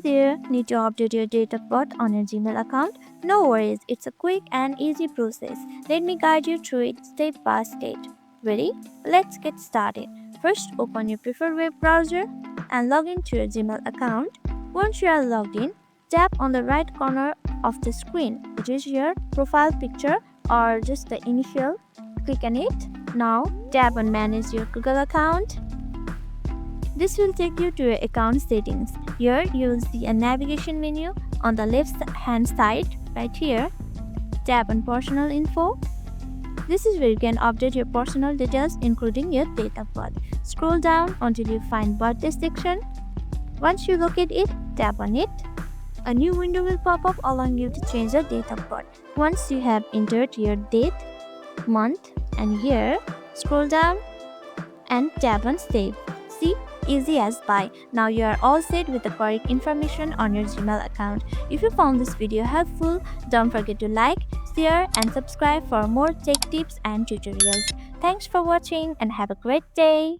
there, need to update your date of birth on your Gmail account? No worries, it's a quick and easy process. Let me guide you through it step by step. Ready? Let's get started. First, open your preferred web browser and log into your Gmail account. Once you are logged in, tap on the right corner of the screen, which is your profile picture or just the initial. Click on it. Now, tap on Manage your Google account. This will take you to your account settings. Here you will see a navigation menu on the left hand side right here. Tap on Personal Info. This is where you can update your personal details including your date of birth. Scroll down until you find birthday section. Once you locate it, tap on it. A new window will pop up allowing you to change the date of birth. Once you have entered your date, month and year, scroll down and tap on Save. See? Easy as pie. Now you are all set with the correct information on your Gmail account. If you found this video helpful, don't forget to like, share and subscribe for more tech tips and tutorials. Thanks for watching and have a great day.